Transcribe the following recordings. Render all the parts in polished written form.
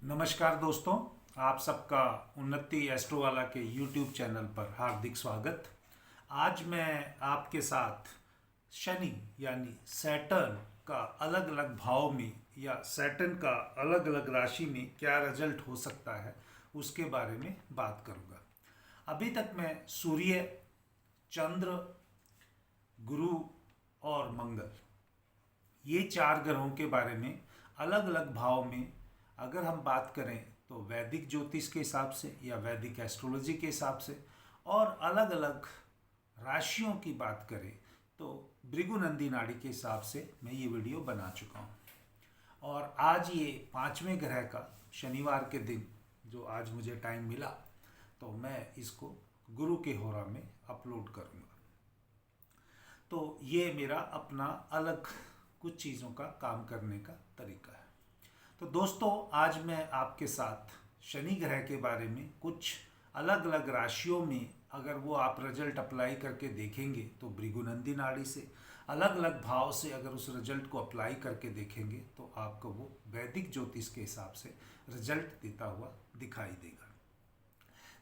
नमस्कार दोस्तों, आप सबका उन्नति एस्ट्रोवाला के YouTube चैनल पर हार्दिक स्वागत। आज मैं आपके साथ शनि यानी सैटर्न का अलग अलग भाव में या सैटर्न का अलग अलग राशि में क्या रिजल्ट हो सकता है उसके बारे में बात करूंगा। अभी तक मैं सूर्य, चंद्र, गुरु और मंगल ये चार ग्रहों के बारे में अलग अलग भाव में अगर हम बात करें तो वैदिक ज्योतिष के हिसाब से या वैदिक एस्ट्रोलॉजी के हिसाब से और अलग अलग राशियों की बात करें तो भृगुनंदी नाड़ी के हिसाब से मैं ये वीडियो बना चुका हूँ। और आज ये पांचवें ग्रह का शनिवार के दिन जो आज मुझे टाइम मिला तो मैं इसको गुरु के होरा में अपलोड करूँगा। तो ये मेरा अपना अलग कुछ चीज़ों का काम करने का तरीका है। तो दोस्तों, आज मैं आपके साथ शनि ग्रह के बारे में कुछ अलग अलग राशियों में अगर वो आप रिजल्ट अप्लाई करके देखेंगे तो भृगुनंदी नाड़ी से अलग अलग भाव से अगर उस रिजल्ट को अप्लाई करके देखेंगे तो आपको वो वैदिक ज्योतिष के हिसाब से रिजल्ट देता हुआ दिखाई देगा।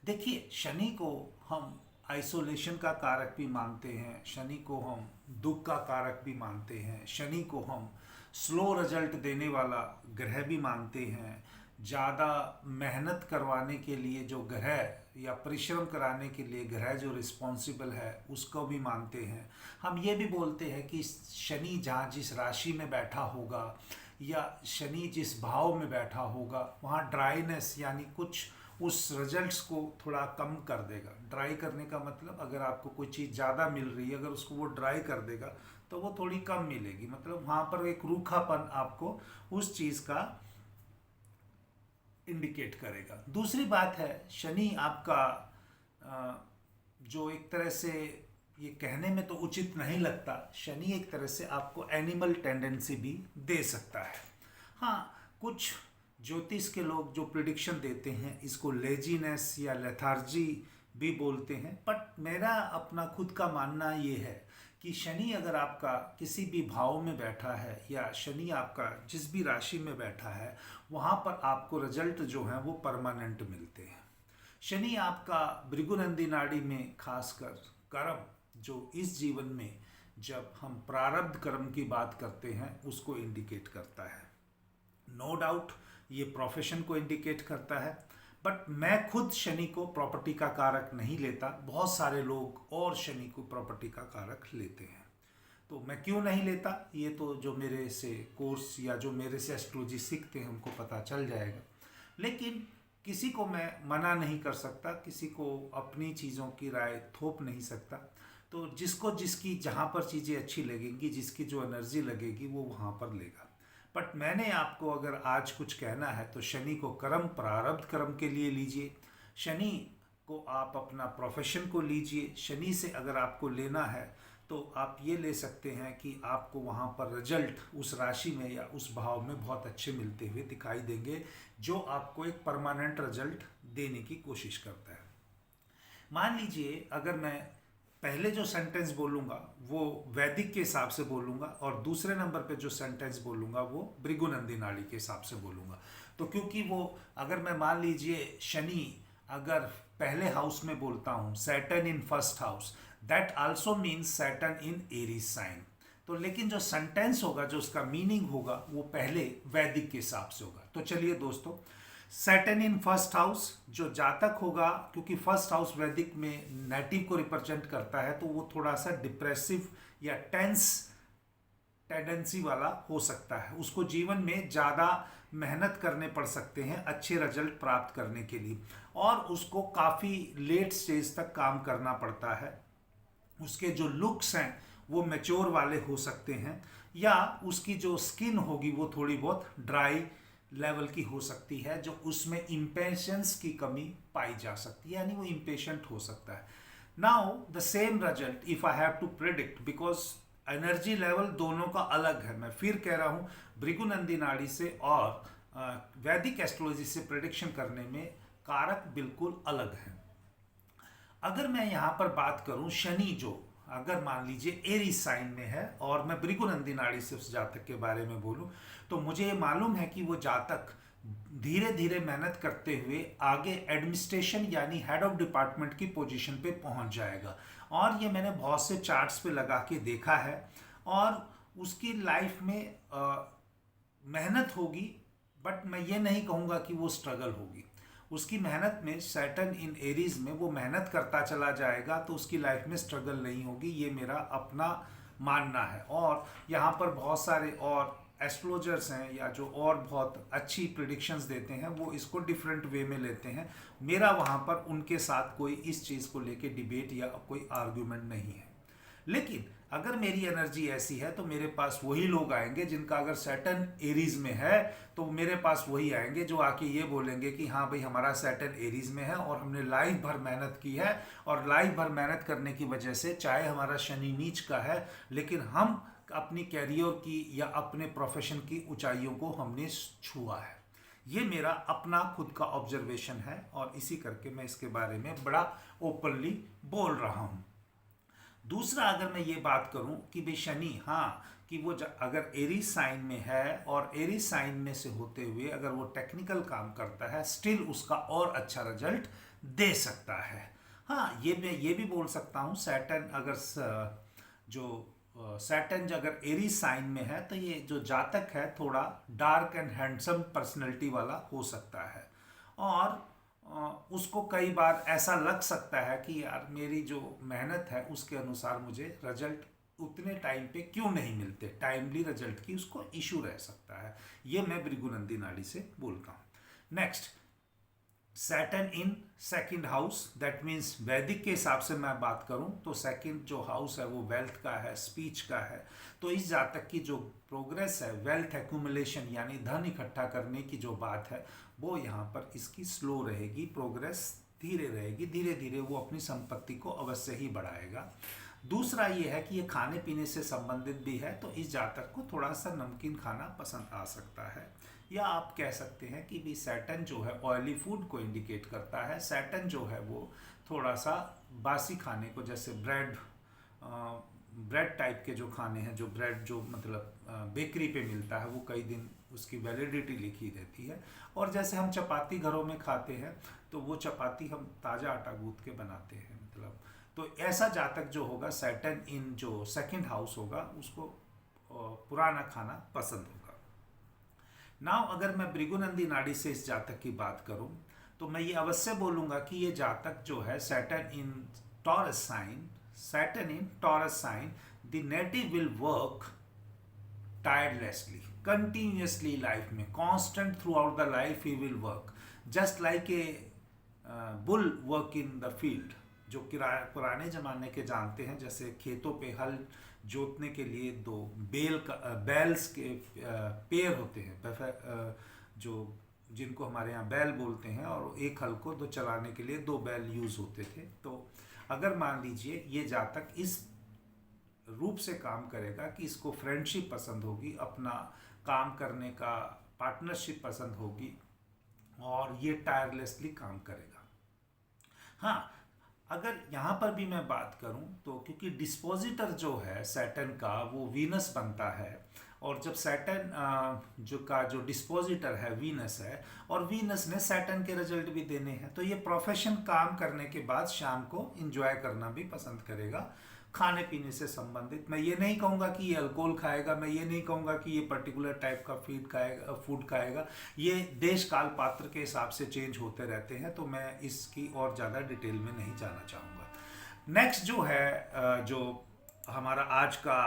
देखिए, शनि को हम आइसोलेशन का कारक भी मानते हैं, शनि को हम दुख का कारक भी मानते हैं, शनि को हम स्लो रिजल्ट देने वाला ग्रह भी मानते हैं, ज़्यादा मेहनत करवाने के लिए जो ग्रह या परिश्रम कराने के लिए ग्रह जो रिस्पॉन्सिबल है उसको भी मानते हैं। हम ये भी बोलते हैं कि शनि जहाँ जिस राशि में बैठा होगा या शनि जिस भाव में बैठा होगा वहाँ ड्राइनेस यानी कुछ उस रिजल्ट्स को थोड़ा कम कर देगा। ड्राई करने का मतलब अगर आपको कोई चीज़ ज़्यादा मिल रही है, अगर उसको वो ड्राई कर देगा तो वो थोड़ी कम मिलेगी, मतलब वहाँ पर एक रूखापन आपको उस चीज़ का इंडिकेट करेगा। दूसरी बात है, शनि आपका जो एक तरह से ये कहने में तो उचित नहीं लगता, शनि एक तरह से आपको एनिमल टेंडेंसी भी दे सकता है। हाँ, कुछ ज्योतिष के लोग जो प्रिडिक्शन देते हैं इसको लेजीनेस या लेथार्जी भी बोलते हैं, बट मेरा अपना खुद का मानना ये है कि शनि अगर आपका किसी भी भाव में बैठा है या शनि आपका जिस भी राशि में बैठा है वहाँ पर आपको रिजल्ट जो हैं वो परमानेंट मिलते हैं। शनि आपका भृगुनंदी नाड़ी में खासकर कर्म जो इस जीवन में जब हम प्रारब्ध कर्म की बात करते हैं उसको इंडिकेट करता है। नो डाउट ये प्रोफेशन को इंडिकेट करता है, बट मैं खुद शनि को प्रॉपर्टी का कारक नहीं लेता। बहुत सारे लोग और शनि को प्रॉपर्टी का कारक लेते हैं, तो मैं क्यों नहीं लेता ये तो जो मेरे से कोर्स या जो मेरे से एस्ट्रोलॉजी सीखते हैं उनको पता चल जाएगा। लेकिन किसी को मैं मना नहीं कर सकता, किसी को अपनी चीज़ों की राय थोप नहीं सकता। तो जिसको जिसकी जहाँ पर चीज़ें अच्छी लगेंगी, जिसकी जो एनर्जी लगेगी वो वहाँ पर लेगा। बट मैंने आपको अगर आज कुछ कहना है तो शनि को कर्म प्रारब्ध कर्म के लिए लीजिए, शनि को आप अपना प्रोफेशन को लीजिए। शनि से अगर आपको लेना है तो आप ये ले सकते हैं कि आपको वहाँ पर रिजल्ट उस राशि में या उस भाव में बहुत अच्छे मिलते हुए दिखाई देंगे जो आपको एक परमानेंट रिजल्ट देने की कोशिश करता है। मान लीजिए अगर मैं पहले जो सेंटेंस बोलूँगा वो वैदिक के हिसाब से बोलूँगा और दूसरे नंबर पे जो सेंटेंस बोलूँगा वो भृगुनंदी नाड़ी के हिसाब से बोलूँगा। तो क्योंकि वो अगर मैं मान लीजिए शनि अगर पहले हाउस में बोलता हूँ, Saturn in first house, that also means Saturn in Aries sign. तो लेकिन जो सेंटेंस होगा, जो उसका मीनिंग होगा वो पहले वैदिक के हिसाब से होगा। तो चलिए दोस्तों, सैटर्न इन फर्स्ट हाउस जो जातक होगा, क्योंकि फर्स्ट हाउस वैदिक में नेटिव को रिप्रेजेंट करता है तो वो थोड़ा सा डिप्रेसिव या टेंस टेंडेंसी वाला हो सकता है। उसको जीवन में ज़्यादा मेहनत करने पड़ सकते हैं अच्छे रिजल्ट प्राप्त करने के लिए, और उसको काफ़ी लेट स्टेज तक काम करना पड़ता है। उसके जो लुक्स हैं वो मैच्योर वाले हो सकते हैं, या उसकी जो स्किन होगी वो थोड़ी बहुत ड्राई लेवल की हो सकती है, जो उसमें इम्पेशेंस की कमी पाई जा सकती है, यानी वो इम्पेशेंट हो सकता है। Now the same result if I have to predict, because energy level दोनों का अलग है। मैं फिर कह रहा हूँ, भृगुनंदी नाड़ी से और वैदिक एस्ट्रोलॉजी से प्रिडिक्शन करने में कारक बिल्कुल अलग है। अगर मैं यहाँ पर बात करूँ, शनि जो अगर मान लीजिए एरीज साइन में है और मैं भृगुनंदी नाड़ी से उस जातक के बारे में बोलूं तो मुझे ये मालूम है कि वो जातक धीरे धीरे मेहनत करते हुए आगे एडमिनिस्ट्रेशन यानी हेड ऑफ डिपार्टमेंट की पोजीशन पे पहुंच जाएगा। और ये मैंने बहुत से चार्ट्स पे लगा के देखा है। और उसकी लाइफ में मेहनत होगी, बट मैं ये नहीं कहूँगा कि वो स्ट्रगल होगी। उसकी मेहनत में सैटर्न इन एरीज में वो मेहनत करता चला जाएगा, तो उसकी लाइफ में स्ट्रगल नहीं होगी। ये मेरा अपना मानना है। और यहाँ पर बहुत सारे और एस्ट्रोलॉजर्स हैं या जो और बहुत अच्छी प्रिडिक्शंस देते हैं, वो इसको डिफरेंट वे में लेते हैं। मेरा वहाँ पर उनके साथ कोई इस चीज़ को लेके डिबेट या कोई आर्ग्यूमेंट नहीं है। लेकिन अगर मेरी एनर्जी ऐसी है तो मेरे पास वही लोग आएंगे जिनका अगर सैटर्न एरीज में है, तो मेरे पास वही आएंगे जो आके ये बोलेंगे कि हाँ भाई हमारा सैटर्न एरीज में है और हमने लाइफ भर मेहनत की है, और लाइफ भर मेहनत करने की वजह से चाहे हमारा शनि नीच का है, लेकिन हम अपनी कैरियर की या अपने प्रोफेशन की ऊंचाइयों को हमने छुआ है। ये मेरा अपना खुद का ऑब्जर्वेशन है, और इसी करके मैं इसके बारे में बड़ा ओपनली बोल रहा हूँ। दूसरा, अगर मैं ये बात करूं कि भाई शनि, हाँ, कि वो अगर एरीज साइन में है और एरीज साइन में से होते हुए अगर वो टेक्निकल काम करता है, स्टिल उसका और अच्छा रिजल्ट दे सकता है। हाँ, ये मैं ये भी बोल सकता हूँ, सैटर्न अगर सैटर्न अगर एरीज साइन में है तो ये जो जातक है थोड़ा डार्क एंड हैंडसम पर्सनैलिटी वाला हो सकता है। और उसको कई बार ऐसा लग सकता है कि यार मेरी जो मेहनत है उसके अनुसार मुझे रिजल्ट उतने टाइम पे क्यों नहीं मिलते, टाइमली रिजल्ट की उसको इशू रह सकता है। ये मैं भृगुनंदी नाड़ी से बोलता हूँ। Next, Saturn in second house, that means वैदिक के हिसाब से मैं बात करूं तो सेकंड जो हाउस है वो वेल्थ का है, स्पीच का है। तो इस जातक की जो प्रोग्रेस है, वेल्थ एक्यूमुलेशन यानी धन इकट्ठा करने की जो बात है, वो यहाँ पर इसकी स्लो रहेगी, प्रोग्रेस धीरे रहेगी। धीरे धीरे वो अपनी संपत्ति को अवश्य ही बढ़ाएगा। दूसरा ये है कि ये खाने पीने से संबंधित भी है, तो इस जातक को थोड़ा सा नमकीन खाना पसंद आ सकता है। या आप कह सकते हैं कि भी सैटर्न जो है ऑयली फूड को इंडिकेट करता है। सैटर्न जो है वो थोड़ा सा बासी खाने को, जैसे ब्रेड टाइप के जो खाने हैं, जो ब्रेड जो मतलब बेकरी पे मिलता है, वो कई दिन उसकी वैलिडिटी लिखी रहती है। और जैसे हम चपाती घरों में खाते हैं तो वो चपाती हम ताज़ा आटा गूंथ के बनाते हैं, मतलब तो ऐसा जातक जो होगा सैटर्न इन जो सेकंड हाउस होगा उसको पुराना खाना पसंद होगा। नाउ अगर मैं भृगुनंदी नाड़ी से इस जातक की बात करूं तो मैं ये अवश्य बोलूँगा कि ये जातक जो है Saturn in Taurus sign, Saturn in Taurus sign, the native will work tirelessly, continuously life में, constant throughout the life he will work just like a bull work in the field। जो पुराने जमाने के जानते हैं, जैसे खेतों पे हल जोतने के लिए दो बैल्स के पेयर होते हैं, जो जिनको हमारे यहाँ बैल बोलते हैं, और एक हल को दो चलाने के लिए दो बैल यूज होते थे। तो अगर मान लीजिए ये जातक इस रूप से काम करेगा कि इसको फ्रेंडशिप पसंद होगी, अपना काम करने का पार्टनरशिप पसंद होगी, और ये टायरलेसली काम करेगा। हाँ, अगर यहाँ पर भी मैं बात करूँ तो क्योंकि डिस्पोजिटर जो है सैटर्न का वो वीनस बनता है, और जब सैटर्न जो डिस्पोजिटर है वीनस है, और वीनस ने सैटर्न के रिजल्ट भी देने हैं, तो ये प्रोफेशन काम करने के बाद शाम को एंजॉय करना भी पसंद करेगा। खाने पीने से संबंधित मैं ये नहीं कहूँगा कि ये अल्कोहल खाएगा, मैं ये नहीं कहूँगा कि ये पर्टिकुलर टाइप का फूड खाएगा। ये देश काल पात्र के हिसाब से चेंज होते रहते हैं, तो मैं इसकी और ज़्यादा डिटेल में नहीं जाना चाहूँगा। नेक्स्ट जो है जो हमारा आज का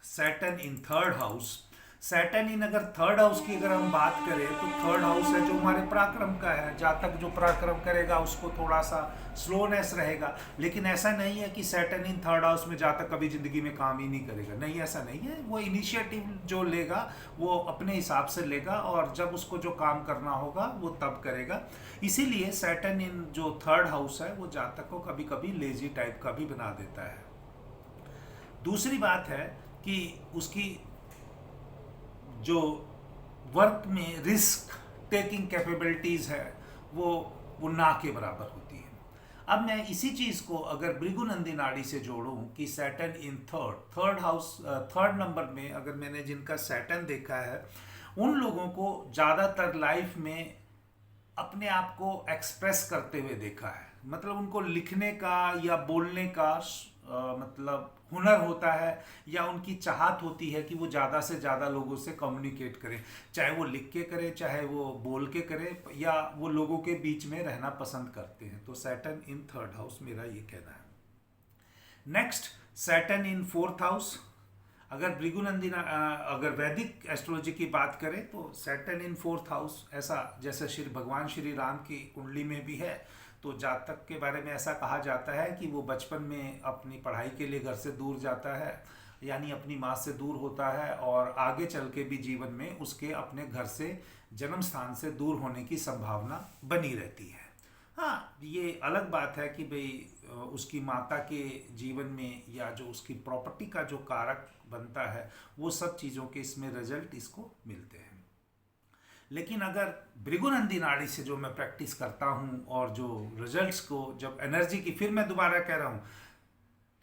Saturn in third house, Saturn in अगर थर्ड हाउस की अगर हम बात करें तो थर्ड हाउस है जो हमारे पराक्रम का है। जातक जो पराक्रम करेगा उसको थोड़ा सा स्लोनेस रहेगा, लेकिन ऐसा नहीं है कि सैटर्न इन थर्ड हाउस में जातक कभी जिंदगी में काम ही नहीं करेगा, नहीं, ऐसा नहीं है। वो इनिशिएटिव जो लेगा वो अपने हिसाब से लेगा, और जब उसको जो काम करना होगा वो तब करेगा। इसीलिए सैटर्न इन जो थर्ड हाउस है वो जातक को कभी कभी लेजी टाइप का भी बना देता है। दूसरी बात है कि उसकी जो वर्क में रिस्क टेकिंग कैपेबिलिटीज़ है वो ना के बराबर होती है। अब मैं इसी चीज़ को अगर भृगुनंदी नाड़ी से जोड़ूं कि Saturn in third house, third number में अगर मैंने जिनका सैटर्न देखा है उन लोगों को ज़्यादातर लाइफ में अपने आप को एक्सप्रेस करते हुए देखा है। मतलब उनको लिखने का या बोलने का मतलब हुनर होता है, या उनकी चाहत होती है कि वो ज़्यादा से ज़्यादा लोगों से कम्युनिकेट करें, चाहे वो लिख के करे, चाहे वो बोल के करे, या वो लोगों के बीच में रहना पसंद करते हैं। तो सैटर्न इन थर्ड हाउस, मेरा ये कहना है। Next, Saturn in fourth house. अगर भृगुनंदी अगर वैदिक एस्ट्रोलॉजी की बात करें तो सैटर्न इन फोर्थ हाउस, ऐसा जैसे भगवान श्री राम की कुंडली में भी है, तो जातक के बारे में ऐसा कहा जाता है कि वो बचपन में अपनी पढ़ाई के लिए घर से दूर जाता है, यानी अपनी माँ से दूर होता है, और आगे चल के भी जीवन में उसके अपने घर से, जन्म स्थान से दूर होने की संभावना बनी रहती है। हाँ, ये अलग बात है कि भाई उसकी माता के जीवन में या जो उसकी प्रॉपर्टी का जो कारक बनता है, वो सब चीज़ों के इसमें रिजल्ट इसको मिलते हैं। लेकिन अगर भृगुनंदी नाड़ी से जो मैं प्रैक्टिस करता हूँ और जो रिजल्ट्स को, जब एनर्जी की, फिर मैं दोबारा कह रहा हूँ,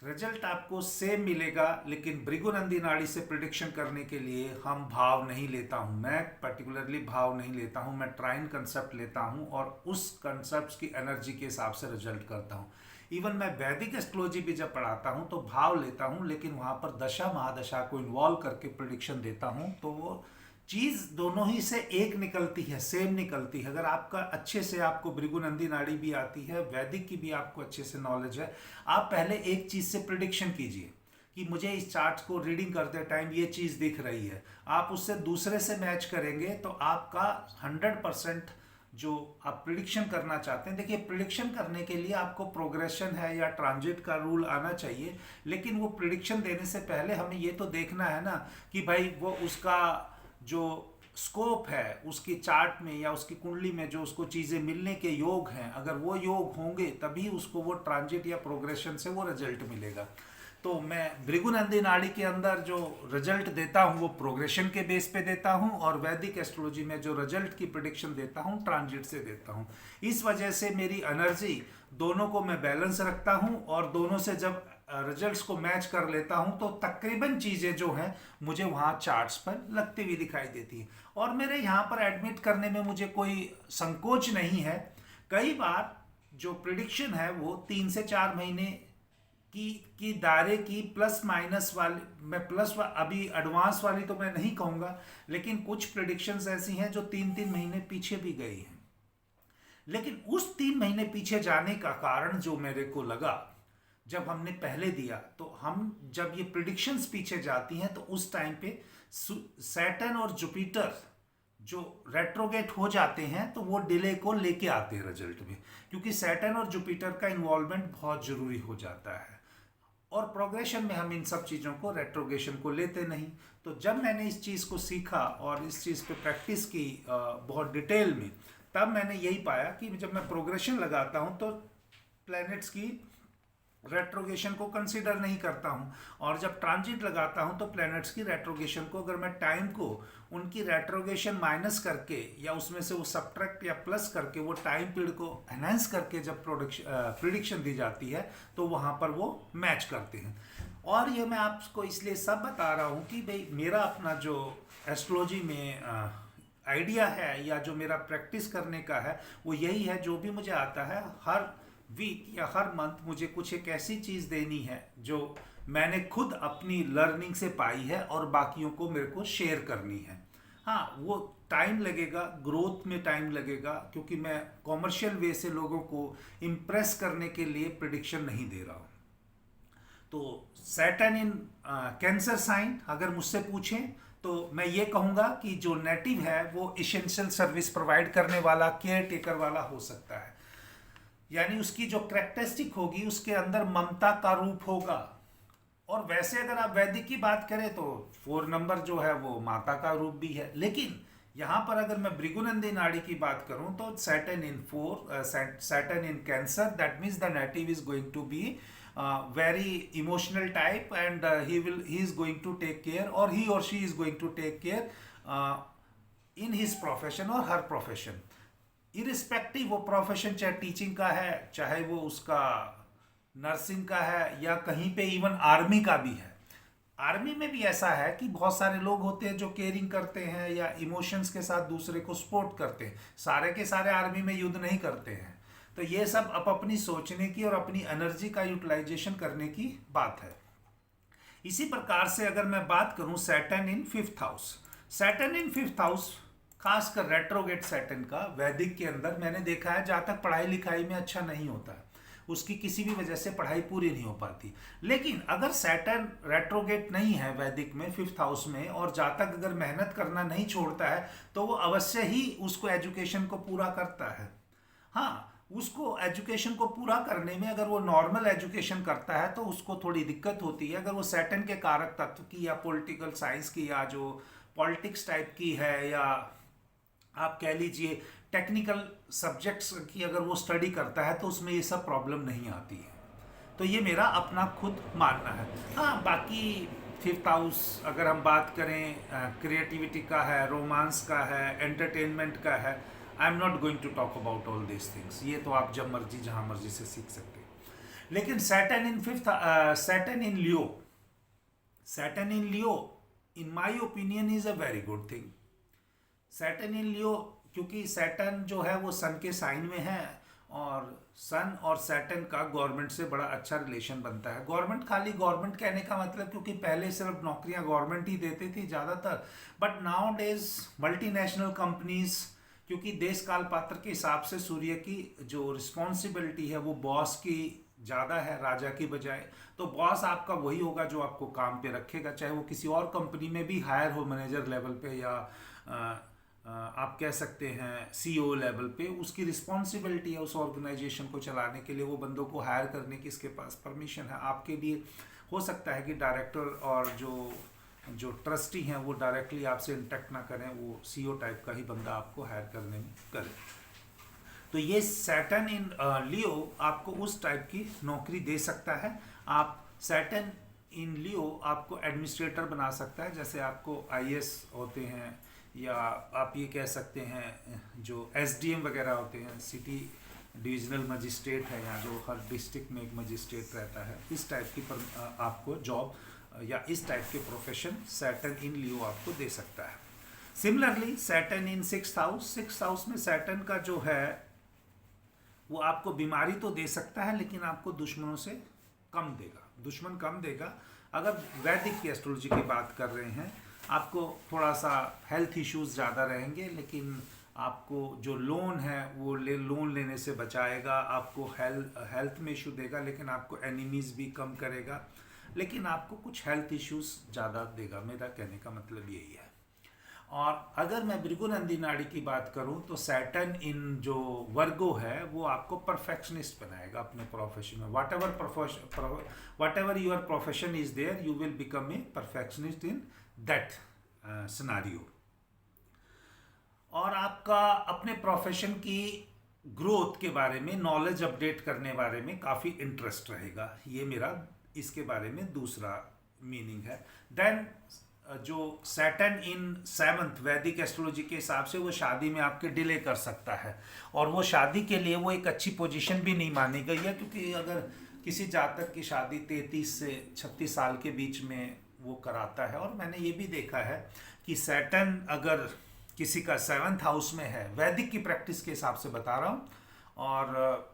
रिजल्ट आपको सेम मिलेगा, लेकिन भृगुनंदी नाड़ी से प्रिडिक्शन करने के लिए हम भाव नहीं लेता हूँ। मैं पर्टिकुलरली भाव नहीं लेता हूँ, मैं ट्राइन कंसेप्ट लेता हूँ और उस कंसेप्ट की एनर्जी के हिसाब से रिजल्ट करता हूँ। इवन मैं वैदिक एस्ट्रोलॉजी भी जब पढ़ाता हूँ तो भाव लेता हूँ, लेकिन वहाँ पर दशा महादशा को इन्वॉल्व करके प्रिडिक्शन देता हूँ, तो वो चीज़ दोनों ही से एक निकलती है, सेम निकलती है। अगर आपका अच्छे से, आपको भृगुनंदी नाड़ी भी आती है, वैदिक की भी आपको अच्छे से नॉलेज है, आप पहले एक चीज़ से प्रिडिक्शन कीजिए कि मुझे इस चार्ट को रीडिंग करते टाइम ये चीज़ दिख रही है। आप उससे दूसरे से मैच करेंगे तो आपका 100% जो आप प्रिडिक्शन करना चाहते हैं, देखिए प्रिडिक्शन करने के लिए आपको प्रोग्रेशन है या ट्रांजिट का रूल आना चाहिए, लेकिन वो प्रिडिक्शन देने से पहले हमें ये तो देखना है ना कि भाई वो उसका जो स्कोप है उसकी चार्ट में या उसकी कुंडली में, जो उसको चीज़ें मिलने के योग हैं, अगर वो योग होंगे तभी उसको वो ट्रांजिट या प्रोग्रेशन से वो रिजल्ट मिलेगा। तो मैं भृगुनंदी नाड़ी के अंदर जो रिजल्ट देता हूँ वो प्रोग्रेशन के बेस पे देता हूँ, और वैदिक एस्ट्रोलॉजी में जो रिजल्ट की प्रिडिक्शन देता हूँ ट्रांजिट से देता हूँ। इस वजह से मेरी एनर्जी दोनों को मैं बैलेंस रखता हूँ, और दोनों से जब रिजल्ट्स को मैच कर लेता हूं तो तकरीबन चीज़ें जो हैं मुझे वहां चार्ट्स पर लगती हुई दिखाई देती हैं। और मेरे यहाँ पर एडमिट करने में मुझे कोई संकोच नहीं है। कई बार जो प्रिडिक्शन है वो 3 से 4 महीने की दायरे की प्लस माइनस वाली, मैं अभी एडवांस वाली तो मैं नहीं कहूँगा, लेकिन कुछ प्रिडिक्शंस ऐसी हैं जो 3-3 महीने पीछे भी गई हैं। लेकिन उस 3 महीने पीछे जाने का कारण जो मेरे को लगा, जब हमने पहले दिया, तो हम जब ये प्रिडिक्शंस पीछे जाती हैं तो उस टाइम पे सैटर्न और जुपिटर जो रेट्रोगेट हो जाते हैं तो वो डिले को लेके आते हैं रिजल्ट में, क्योंकि सैटर्न और जुपिटर का इन्वॉल्वमेंट बहुत जरूरी हो जाता है, और प्रोग्रेशन में हम इन सब चीज़ों को, रेट्रोगेशन को लेते नहीं। तो जब मैंने इस चीज़ को सीखा और इस चीज़ पे प्रैक्टिस की बहुत डिटेल में, तब मैंने यही पाया कि जब मैं प्रोग्रेशन लगाता हूँ तो प्लैनेट्स की रेट्रोगेशन को कंसीडर नहीं करता हूं, और जब ट्रांजिट लगाता हूं तो प्लैनेट्स की रेट्रोगेशन को, अगर मैं टाइम को उनकी रेट्रोगेशन माइनस करके या उसमें से वो सब्ट्रैक्ट या प्लस करके वो टाइम पीरियड को एनहांस करके जब प्रिडिक्शन दी जाती है तो वहां पर वो मैच करते हैं। और ये मैं आपको इसलिए सब बता रहा हूँ कि भाई मेरा अपना जो एस्ट्रोलॉजी में आइडिया है या जो मेरा प्रैक्टिस करने का है वो यही है। जो भी मुझे आता है, हर वीक या हर मंथ मुझे कुछ एक ऐसी चीज़ देनी है जो मैंने खुद अपनी लर्निंग से पाई है और बाकियों को मेरे को शेयर करनी है। हाँ, वो टाइम लगेगा, ग्रोथ में टाइम लगेगा, क्योंकि मैं कॉमर्शियल वे से लोगों को इम्प्रेस करने के लिए प्रिडिक्शन नहीं दे रहा हूँ। तो सैटर्न इन कैंसर साइन अगर मुझसे पूछें तो मैं ये कहूँगा कि जो नेटिव है वो इसेंशियल सर्विस प्रोवाइड करने वाला, केयर टेकर वाला हो सकता है, यानी उसकी जो कैरेक्टरिस्टिक होगी उसके अंदर ममता का रूप होगा। और वैसे अगर आप वैदिक की बात करें तो 4 नंबर जो है वो माता का रूप भी है। लेकिन यहाँ पर अगर मैं भृगुनंदी नाड़ी की बात करूँ तो Saturn in 4, Saturn in Cancer, that means the native is going to be very emotional type, and he is going to take care, or he or she is going to take care in his profession or her profession, irrespective वो profession चाहे teaching का है, चाहे वो उसका nursing का है, या कहीं पे इवन आर्मी का भी है। आर्मी में भी ऐसा है कि बहुत सारे लोग होते हैं जो केयरिंग करते हैं या इमोशंस के साथ दूसरे को सपोर्ट करते हैं। सारे के सारे आर्मी में युद्ध नहीं करते हैं। तो ये सब अपनी सोचने की और अपनी एनर्जी का यूटिलाइजेशन करने की बात है। इसी प्रकार से अगर मैं बात करूं Saturn in fifth house, Saturn in fifth house, खासकर रेट्रोगेट सैटर्न का वैदिक के अंदर मैंने देखा है जहाँ तक पढ़ाई लिखाई में अच्छा नहीं होता है, उसकी किसी भी वजह से पढ़ाई पूरी नहीं हो पाती। लेकिन अगर सैटर्न रेट्रोगेट नहीं है वैदिक में फिफ्थ हाउस में, और जहाँ तक अगर मेहनत करना नहीं छोड़ता है, तो वो अवश्य ही उसको एजुकेशन को पूरा करता है। हाँ, उसको एजुकेशन को पूरा करने में अगर वो नॉर्मल एजुकेशन करता है तो उसको थोड़ी दिक्कत होती है। अगर वो सैटर्न के कारक तत्व की या पॉलिटिकल साइंस की या जो पॉलिटिक्स टाइप की है, या आप कह लीजिए टेक्निकल सब्जेक्ट्स की अगर वो स्टडी करता है, तो उसमें ये सब प्रॉब्लम नहीं आती है। तो ये मेरा अपना खुद मानना है। हाँ, बाकी फिफ्थ हाउस अगर हम बात करें क्रिएटिविटी का है, रोमांस का है, एंटरटेनमेंट का है, I am not going to talk about all this things. ये तो आप जब मर्जी जहाँ मर्जी से सीख सकते हैं। लेकिन Saturn in fifth, Saturn in Leo, Saturn in Leo in my opinion is a very good thing. Saturn in Leo, क्योंकि सैटर्न जो है वो सन के साइन में है, और सन और सैटर्न का गवर्नमेंट से बड़ा अच्छा रिलेशन बनता है। गवर्नमेंट, खाली गवर्नमेंट कहने का मतलब, क्योंकि पहले सिर्फ नौकरियां गवर्नमेंट ही देती थी ज़्यादातर, but now days multinational companies, क्योंकि देश काल पात्र के हिसाब से सूर्य की जो रिस्पॉन्सिबिलिटी है वो बॉस की ज़्यादा है राजा की बजाय। तो बॉस आपका वही होगा जो आपको काम पे रखेगा, चाहे वो किसी और कंपनी में भी हायर हो, मैनेजर लेवल पे, या आप कह सकते हैं सीईओ लेवल पे। उसकी रिस्पॉन्सिबिलिटी है उस ऑर्गेनाइजेशन को चलाने के लिए, वो बंदों को हायर करने की इसके पास परमिशन है। आपके लिए हो सकता है कि डायरेक्टर और जो ट्रस्टी हैं वो डायरेक्टली आपसे इंटरेक्ट ना करें, वो सीईओ टाइप का ही बंदा आपको हायर करने में करे। तो ये सैटर्न इन लियो आपको उस टाइप की नौकरी दे सकता है। आप सैटर्न इन लियो आपको एडमिनिस्ट्रेटर बना सकता है, जैसे आपको आईएएस होते हैं, या आप ये कह सकते हैं जो एसडीएम वगैरह होते हैं, सिटी डिविजनल मजिस्ट्रेट है, या जो हर डिस्ट्रिक्ट में एक मजिस्ट्रेट रहता है, इस टाइप की आपको जॉब या इस टाइप के प्रोफेशन सैटर्न इन लियो आपको दे सकता है। सिमिलरली सैटर्न इन सिक्स्थ हाउस, सिक्स्थ हाउस में सैटर्न का जो है वो आपको बीमारी तो दे सकता है, लेकिन आपको दुश्मनों से कम देगा, दुश्मन कम देगा। अगर वैदिक की एस्ट्रोलॉजी की बात कर रहे हैं, आपको थोड़ा सा हेल्थ इश्यूज ज़्यादा रहेंगे, लेकिन आपको जो लोन है वो लोन लेने से बचाएगा, आपको हेल्थ में इशू देगा, लेकिन आपको एनिमीज़ भी कम करेगा, लेकिन आपको कुछ हेल्थ इश्यूज ज़्यादा देगा। मेरा कहने का मतलब यही है। और अगर मैं भृगुनंदी नाड़ी की बात करूं, तो सैटर्न इन जो वर्गो है वो आपको परफेक्शनिस्ट बनाएगा अपने प्रोफेशन में। Whatever your profession is there, you will become a perfectionist in that scenario. और आपका अपने प्रोफेशन की ग्रोथ के बारे में, नॉलेज अपडेट करने बारे में काफ़ी इंटरेस्ट रहेगा। ये मेरा इसके बारे में दूसरा मीनिंग है। देन जो सैटर्न इन सेवंथ वैदिक एस्ट्रोलॉजी के हिसाब से वो शादी में आपके डिले कर सकता है, और वो शादी के लिए वो एक अच्छी पोजीशन भी नहीं मानी गई है, क्योंकि अगर किसी जातक की शादी 33 से 36 साल के बीच में वो कराता है। और मैंने ये भी देखा है कि सैटर्न अगर किसी का सेवंथ हाउस में है, वैदिक की प्रैक्टिस के हिसाब से बता रहा हूँ, और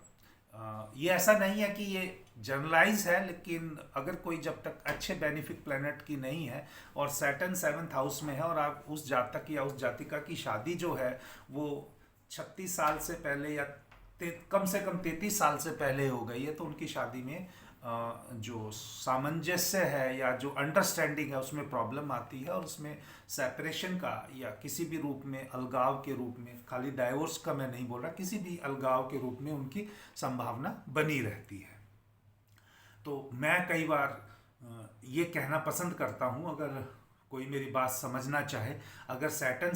ये ऐसा नहीं है कि ये जनरलाइज है, लेकिन अगर कोई जब तक अच्छे बेनिफिक प्लैनेट की नहीं है और सैटर्न सेवंथ हाउस में है, और आप उस जातक या उस जातिका की शादी जो है वो 36 साल से पहले या कम से कम 33 साल से पहले हो गई है, तो उनकी शादी में जो सामंजस्य है या जो अंडरस्टैंडिंग है उसमें प्रॉब्लम आती है, और उसमें सेपरेशन का या किसी भी रूप में अलगाव के रूप में, खाली डाइवोर्स का मैं नहीं बोल रहा, किसी भी अलगाव के रूप में उनकी संभावना बनी रहती है। तो मैं कई बार ये कहना पसंद करता हूँ, अगर कोई मेरी बात समझना चाहे, अगर सैटर्न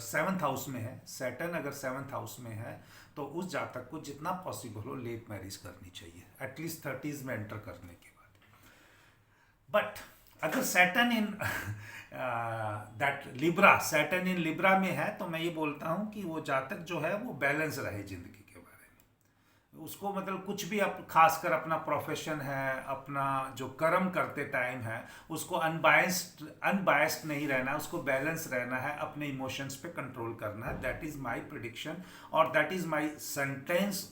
सेवंथ हाउस में है, सैटर्न अगर सेवंथ हाउस में है, तो उस जातक को जितना पॉसिबल हो लेट मैरिज करनी चाहिए, एटलीस्ट 30s में एंटर करने के बाद। बट अगर Saturn in that Libra, Saturn in Libra में है, तो मैं ये बोलता हूँ कि वो जातक जो है वो बैलेंस रहे जिंदगी के बारे में, उसको मतलब कुछ भी आप खासकर अपना प्रोफेशन है, अपना जो कर्म करते टाइम है, उसको अनबायस्ड नहीं रहना है, उसको बैलेंस रहना है, अपने इमोशंस पे कंट्रोल करना है। दैट इज माय प्रिडिक्शन और that is my sentence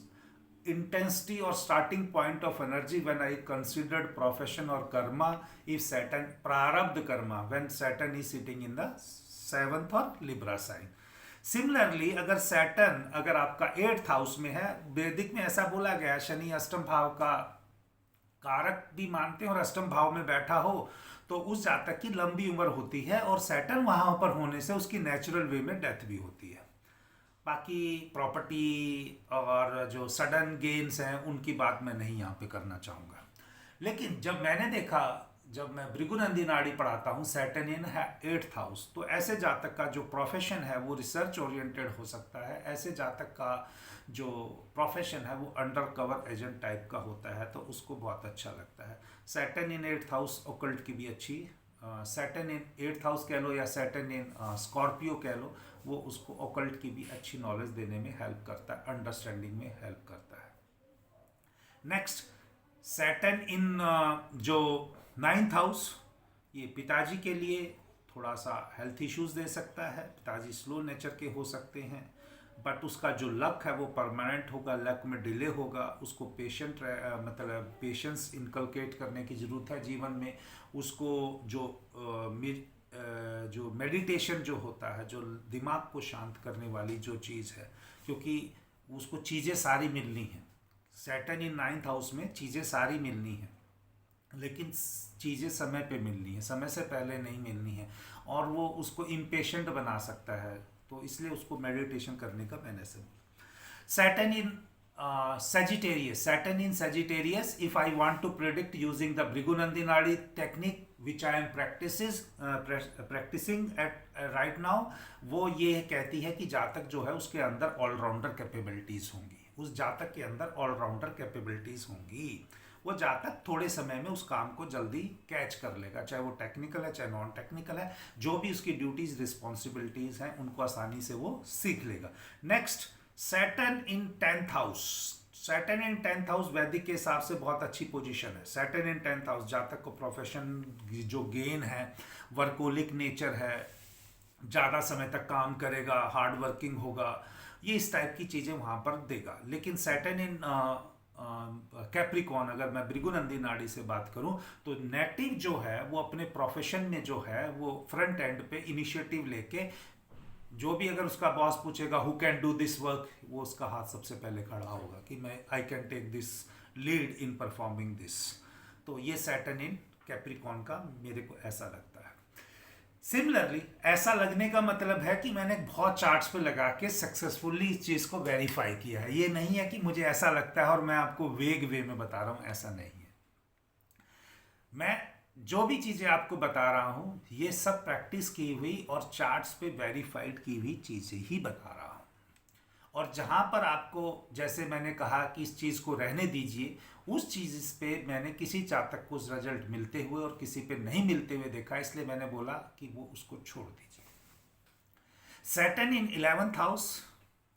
intensity or starting point of energy when I considered profession or karma if Saturn prarabdha karma when Saturn is sitting in the 7th or Libra sign. Similarly अगर Saturn अगर आपका 8th house में है, वैदिक में ऐसा बोला गया, शनि अष्टम भाव का कारक भी मानते हैं और अष्टम भाव में बैठा हो तो उस जातक की लंबी उम्र होती है और सैटर्न वहां पर होने से उसकी नेचुरल वे में डेथ भी होती है। बाकी प्रॉपर्टी और जो सडन गेन्स हैं उनकी बात मैं नहीं यहाँ पे करना चाहूँगा। लेकिन जब मैंने देखा, जब मैं भृगुनंदी नाड़ी पढ़ाता हूँ, सैटर्न इन है 8th हाउस, तो ऐसे जातक का जो प्रोफेशन है वो रिसर्च ओरिएंटेड हो सकता है। ऐसे जातक का जो प्रोफेशन है वो अंडर कवर एजेंट टाइप का होता है, तो उसको बहुत अच्छा लगता है। सैटर्न इन 8th हाउस ओकल्ट की भी अच्छी, सैटर्न इन 8th हाउस कह लो या सैटर्न इन स्कॉर्पियो कह लो, वो उसको ओकल्ट की भी अच्छी नॉलेज देने में हेल्प करता है, अंडरस्टैंडिंग में हेल्प करता है। नेक्स्ट, सैटर्न इन जो 9th हाउस, ये पिताजी के लिए थोड़ा सा हेल्थ इश्यूज दे सकता है। पिताजी स्लो नेचर के हो सकते हैं, बट उसका जो लक है वो परमानेंट होगा, लक में डिले होगा। उसको मतलब पेशेंस इनकलकेट करने की ज़रूरत है जीवन में। उसको जो मेडिटेशन जो होता है, जो दिमाग को शांत करने वाली जो चीज़ है, क्योंकि उसको चीज़ें सारी मिलनी हैं। सैटर्न इन 9th हाउस में चीज़ें सारी मिलनी हैं, लेकिन चीज़ें समय पे मिलनी है, समय से पहले नहीं मिलनी है, और वो उसको इम्पेशेंट बना सकता है। तो इसलिए उसको मेडिटेशन करने का मैंने से Saturn in Sagittarius, if I want to predict using the Bhrigunandi Nadi technique which I am practicing at right now, वो ये कहती है कि जातक जो है उसके अंदर ऑलराउंडर कैपेबिलिटीज होंगी, उस जातक के अंदर ऑलराउंडर कैपेबिलिटीज होंगी। वो जातक थोड़े समय में उस काम को जल्दी कैच कर लेगा, चाहे वो टेक्निकल है चाहे नॉन टेक्निकल है, जो भी उसकी ड्यूटीज रिस्पॉन्सिबिलिटीज हैं उनको आसानी से वो सीख लेगा। नेक्स्ट, सैटर्न इन 10th हाउस। सैटर्न इन 10th हाउस वैदिक के हिसाब से बहुत अच्छी पोजीशन है। सैटर्न इन 10th हाउस जातक को प्रोफेशन जो गेन है, वर्कोलिक नेचर है, ज़्यादा समय तक काम करेगा, हार्ड वर्किंग होगा, ये इस टाइप की चीज़ें वहाँ पर देगा। लेकिन सैटर्न इन कैप्रिकॉन, अगर मैं भृगुनंदी नाड़ी से बात करूं तो नेटिव जो है वो अपने प्रोफेशन में जो है वो फ्रंट एंड पे इनिशिएटिव लेके, जो भी अगर उसका बॉस पूछेगा who can do this work, वो उसका हाथ सबसे पहले खड़ा होगा कि मैं I can take this lead in performing this. तो ये सैटर्न इन कैप्रिकॉन का मेरे को ऐसा लगता है। सिमिलरली ऐसा लगने का मतलब है कि मैंने बहुत चार्ट्स पे लगा के सक्सेसफुली इस चीज़ को वेरीफाई किया है। ये नहीं है कि मुझे ऐसा लगता है और मैं आपको वेग वे में बता रहा हूँ, ऐसा नहीं है। मैं जो भी चीज़ें आपको बता रहा हूँ ये सब प्रैक्टिस की हुई और चार्ट्स पे वेरीफाइड की हुई चीज़ें ही बता रहा हूँ। और जहाँ पर आपको, जैसे मैंने कहा कि इस चीज़ को रहने दीजिए, उस चीज़ पे मैंने किसी जातक को रिजल्ट मिलते हुए और किसी पे नहीं मिलते हुए देखा, इसलिए मैंने बोला कि वो उसको छोड़ दीजिए। सैटर्न इन 11th हाउस,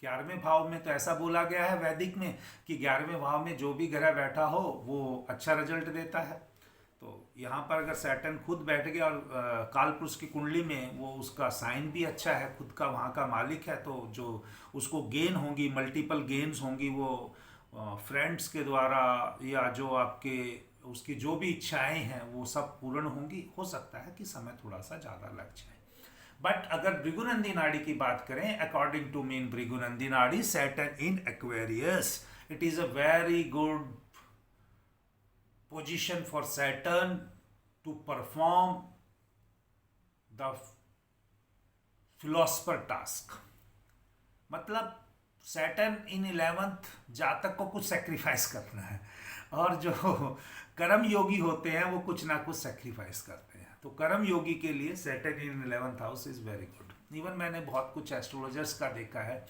11वें भाव में तो ऐसा बोला गया है वैदिक में कि 11वें भाव में जो भी ग्रह बैठा हो वो अच्छा रिजल्ट देता है। तो यहाँ पर अगर सैटर्न खुद बैठ गया और कालपुरुष की कुंडली में वो उसका साइन भी अच्छा है, खुद का वहाँ का मालिक है, तो जो उसको गेन होंगी, मल्टीपल गेन्स होंगी, वो फ्रेंड्स के द्वारा या जो आपके उसकी जो भी इच्छाएं हैं वो सब पूर्ण होंगी। हो सकता है कि समय थोड़ा सा ज़्यादा लग जाए। बट अगर भृगुनंदी नाड़ी की बात करें, अकॉर्डिंग टू मीन भृगुनंदी नाड़ी, Saturn in Aquarius, it is a very good position for Saturn to perform the philosopher task। मतलब सैटर्न इन 11th जातक को कुछ सेक्रीफाइस करना है, और जो कर्म योगी होते हैं वो कुछ ना कुछ सेक्रीफाइस करते हैं। तो कर्म योगी के लिए Saturn in 11th house is very good. Even मैंने बहुत कुछ एस्ट्रोलॉजर्स का देखा है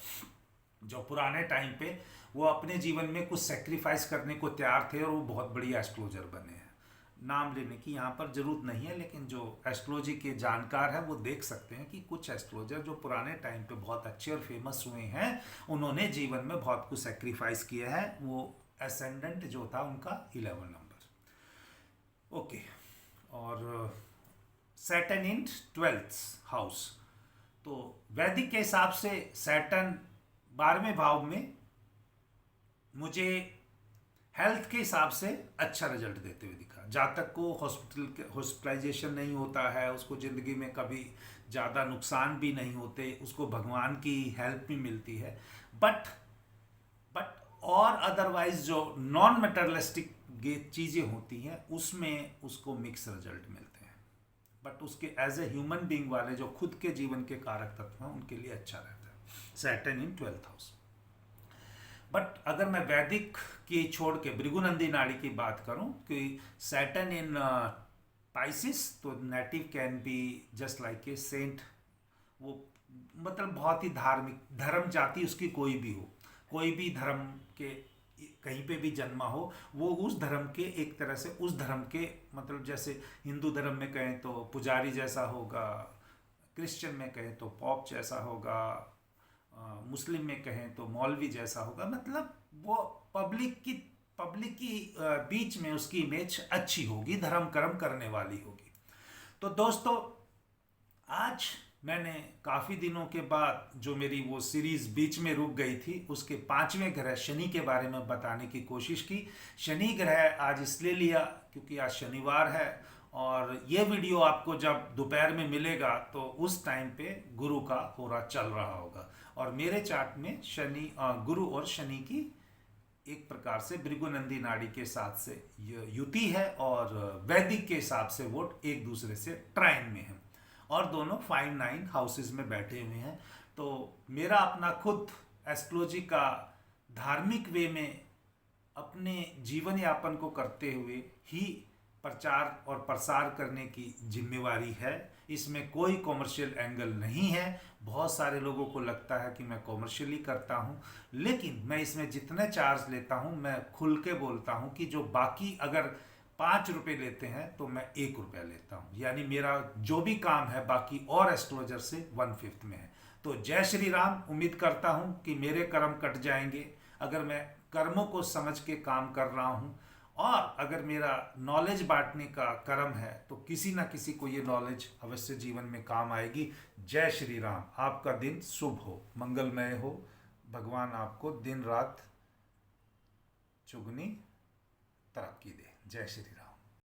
जो पुराने टाइम पे वो अपने जीवन में कुछ सेक्रीफाइस करने को तैयार थे और वो बहुत बड़ी एस्ट्रोलॉजर बने हैं। नाम लेने की यहाँ पर जरूरत नहीं है, लेकिन जो एस्ट्रोलॉजी के जानकार हैं वो देख सकते हैं कि कुछ एस्ट्रोलॉजर जो पुराने टाइम पे बहुत अच्छे और फेमस हुए हैं, उन्होंने जीवन में बहुत कुछ सेक्रीफाइस किया है। वो एसेंडेंट जो था उनका 11 नंबर। ओके, और सैटर्न इन 12th हाउस, तो वैदिक के हिसाब से सैटर्न 12वें भाव में मुझे हेल्थ के हिसाब से अच्छा रिजल्ट देते हुए दिखा। जातक को हॉस्पिटलाइजेशन नहीं होता है, उसको ज़िंदगी में कभी ज़्यादा नुकसान भी नहीं होते, उसको भगवान की हेल्प भी मिलती है। बट और अदरवाइज जो नॉन मटेरियलिस्टिक चीज़ें होती हैं उसमें उसको मिक्स रिजल्ट मिलते हैं। बट उसके एज ए ह्यूमन बीइंग वाले जो खुद के जीवन के कारक तत्व हैं उनके लिए अच्छा रहता है Saturn in 12th house. But अगर मैं वैदिक की छोड़ के भृगुनंदी नाड़ी की बात करूं कि सैटर्न इन पाइसिस, तो native can be just like a saint. वो मतलब बहुत ही धार्मिक, धर्म जाति उसकी कोई भी हो, कोई भी धर्म के कहीं पे भी जन्मा हो, वो उस धर्म के एक तरह से उस धर्म के मतलब जैसे हिंदू धर्म में कहें तो पुजारी जैसा होगा, क्रिश्चियन में कहें तो पॉप जैसा होगा, मुस्लिम में कहें तो मौलवी जैसा होगा। मतलब वो पब्लिक की बीच में उसकी इमेज अच्छी होगी, धर्म कर्म करने वाली होगी। तो दोस्तों, आज मैंने काफ़ी दिनों के बाद जो मेरी वो सीरीज़ बीच में रुक गई थी उसके 5वें ग्रह शनि के बारे में बताने की कोशिश की। शनि ग्रह आज इसलिए लिया क्योंकि आज शनिवार है, और ये वीडियो आपको जब दोपहर में मिलेगा तो उस टाइम पे गुरु का होरा चल रहा होगा, और मेरे चार्ट में शनि गुरु और शनि की एक प्रकार से भृगुनंदी नाड़ी के साथ से युति है, और वैदिक के हिसाब से वो एक दूसरे से ट्राइन में है, और दोनों 5-9 हाउसेज में बैठे हुए हैं। तो मेरा अपना खुद एस्ट्रोलॉजी का धार्मिक वे में अपने जीवन यापन को करते हुए ही प्रचार और प्रसार करने की जिम्मेवारी है। इसमें कोई कॉमर्शियल एंगल नहीं है। बहुत सारे लोगों को लगता है कि मैं कॉमर्शियली करता हूं, लेकिन मैं इसमें जितने चार्ज लेता हूं मैं खुल के बोलता हूं कि जो बाकी अगर 5 रुपये लेते हैं तो मैं 1 रुपया लेता हूं, यानी मेरा जो भी काम है बाकी और एस्ट्रोलॉजर से 1/5 में है। तो जय श्री राम। उम्मीद करता हूं कि मेरे कर्म कट जाएंगे अगर मैं कर्मों को समझ के काम कर रहा हूं, और अगर मेरा नॉलेज बांटने का कर्म है तो किसी ना किसी को ये नॉलेज अवश्य जीवन में काम आएगी। जय श्री राम। आपका दिन शुभ हो, मंगलमय हो। भगवान आपको दिन रात चुगनी तरक्की दे। जय श्री राम।